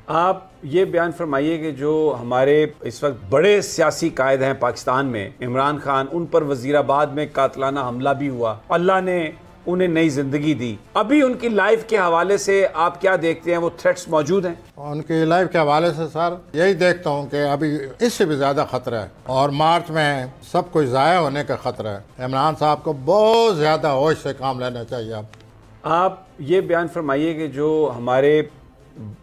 आप ये बयान फरमाइए कि जो हमारे इस वक्त बड़े सियासी कायद हैं पाकिस्तान में, इमरान खान, उन पर वजीराबाद में कातलाना हमला भी हुआ, अल्लाह ने उन्हें नई जिंदगी दी। अभी उनकी लाइफ के हवाले से आप क्या देखते हैं? वो थ्रेट्स मौजूद हैं? उनकी लाइफ के हवाले से सर यही देखता हूँ कि अभी इससे भी ज़्यादा ख़तरा है और मार्च में सब कुछ ज़ाया होने का ख़तरा है। इमरान साहब को बहुत ज़्यादा होश से काम लेना चाहिए। आप ये बयान फरमाइए कि जो हमारे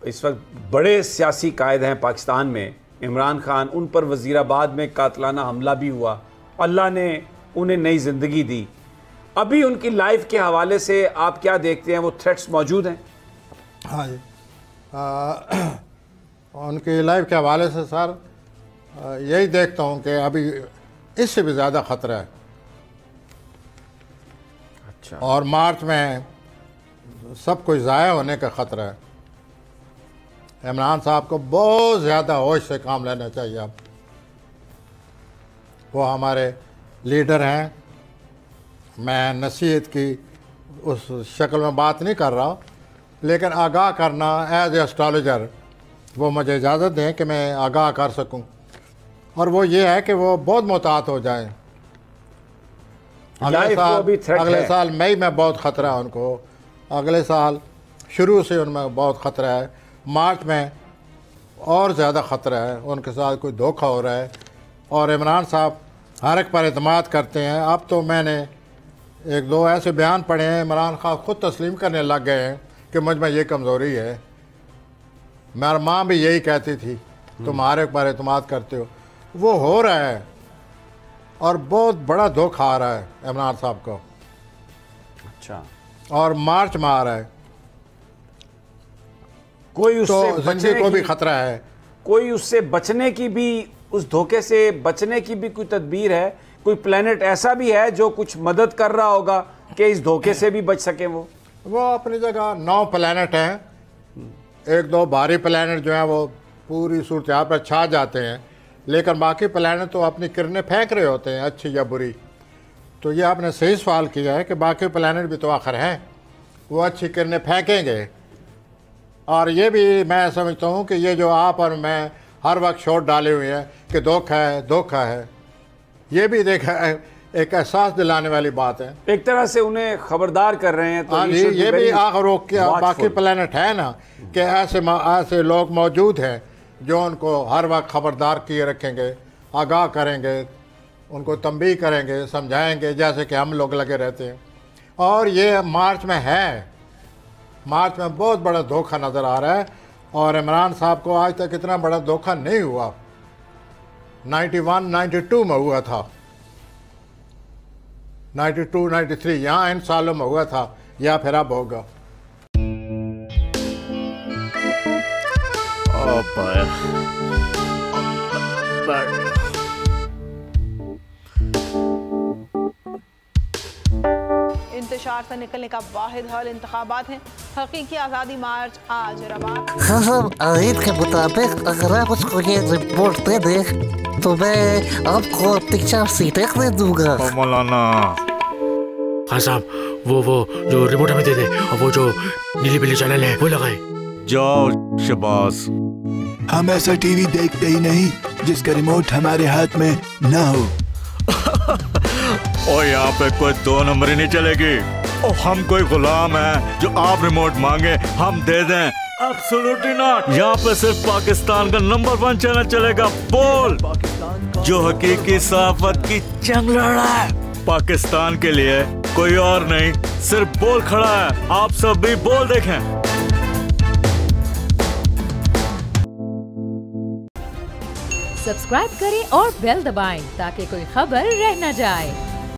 इस वक्त बड़े सियासी कायद हैं पाकिस्तान में, इमरान खान, उन पर वजीराबाद में कातलाना हमला भी हुआ, अल्लाह ने उन्हें नई जिंदगी दी। अभी उनकी लाइफ के हवाले से आप क्या देखते हैं? वो थ्रेट्स मौजूद हैं? हाँ जी, उनकी लाइफ के हवाले से सर यही देखता हूँ कि अभी इससे भी ज़्यादा ख़तरा है। अच्छा। और मार्च में सब कुछ ज़ाया होने का ख़तरा है। इमरान साहब को बहुत ज़्यादा होश से काम लेना चाहिए। अब वो हमारे लीडर हैं। मैं नसीहत की उस शक्ल में बात नहीं कर रहा, लेकिन आगाह करना एज ए एस्ट्रोलॉजर वो मुझे इजाज़त दें कि मैं आगाह कर सकूं। और वो ये है कि वो बहुत मोहतात हो जाएं। अगले साल मई में बहुत ख़तरा है उनको। अगले साल शुरू से उनमें बहुत ख़तरा है। मार्च में और ज़्यादा ख़तरा है। उनके साथ कोई धोखा हो रहा है और इमरान साहब हर एक पर एतमाद करते हैं। अब तो मैंने एक दो ऐसे बयान पढ़े हैं, इमरान खान ख़ुद तस्लीम करने लग गए हैं कि मुझ में ये कमज़ोरी है। मेरी माँ भी यही कहती थी, तुम हर एक पर एतमाद करते हो। वो हो रहा है और बहुत बड़ा धोखा आ रहा है इमरान साहब को। अच्छा। और मार्च में आ रहा है। कोई उससे तो बचने को भी खतरा है। कोई उससे बचने की भी, उस धोखे से बचने की भी कोई तदबीर है? कोई प्लेनेट ऐसा भी है जो कुछ मदद कर रहा होगा कि इस धोखे से भी बच सके? वो अपनी जगह 9 प्लेनेट हैं। एक दो भारी प्लेनेट जो हैं वो पूरी सूरत हाल पर छा जाते हैं, लेकिन बाकी प्लेनेट तो अपनी किरणें फेंक रहे होते हैं, अच्छी या बुरी। तो ये आपने सही सवाल किया है कि बाकी प्लेनेट भी तो आखिर हैं, वो अच्छी किरणें फेंकेंगे। और ये भी मैं समझता हूँ कि ये जो आप और मैं हर वक्त शोर डाले हुए हैं कि धोखा है धोखा है, ये भी देखा एक एहसास दिलाने वाली बात है। एक तरह से उन्हें खबरदार कर रहे हैं। तो हाँ जी, ये भी आखिर रोक के बाकी प्लेनेट है ना कि ऐसे लोग मौजूद हैं जो उनको हर वक्त खबरदार किए रखेंगे, आगाह करेंगे, उनको तंबीह करेंगे, समझाएंगे, जैसे कि हम लोग लगे रहते हैं। और ये मार्च में है। मार्च में बहुत बड़ा धोखा नज़र आ रहा है और इमरान साहब को आज तक इतना बड़ा धोखा नहीं हुआ। 91-92 में हुआ था, 92-93 यहाँ इन सालों में हुआ था, या फिर अब होगा। इंतशार से निकलने का वाहिद हल इंतखाबात हैं। हकीकी आज़ादी मार्च आज रवान। हाँ साहब, आयत के मुताबिक अगर आप उसको ये रिपोर्ट दे दें तो मैं आपको 3-4 सीटें दे दूंगा। मौलाना। हाँ साहब, वो जो रिपोर्ट हमें दे दे और वो जो नीली पीली चैनल है वो लगाए। जाओ शबाज। हम ऐसा टीवी देखते ही नहीं जिसका रिमोट हमारे हाथ में ना हो। और यहाँ पे कोई 2 नंबर ही नहीं चलेगी। और हम कोई गुलाम है जो आप रिमोट मांगे हम दे दें? Absolutely not. यहाँ पे सिर्फ पाकिस्तान का नंबर 1 चैनल चलेगा, बोल, जो हकीकी सहाफत की जंग लड़ रहा है। पाकिस्तान के लिए कोई और नहीं, सिर्फ बोल खड़ा है। आप सब भी बोल देखें। सब्सक्राइब करें और बेल दबाएं ताकि कोई खबर रह न जाए।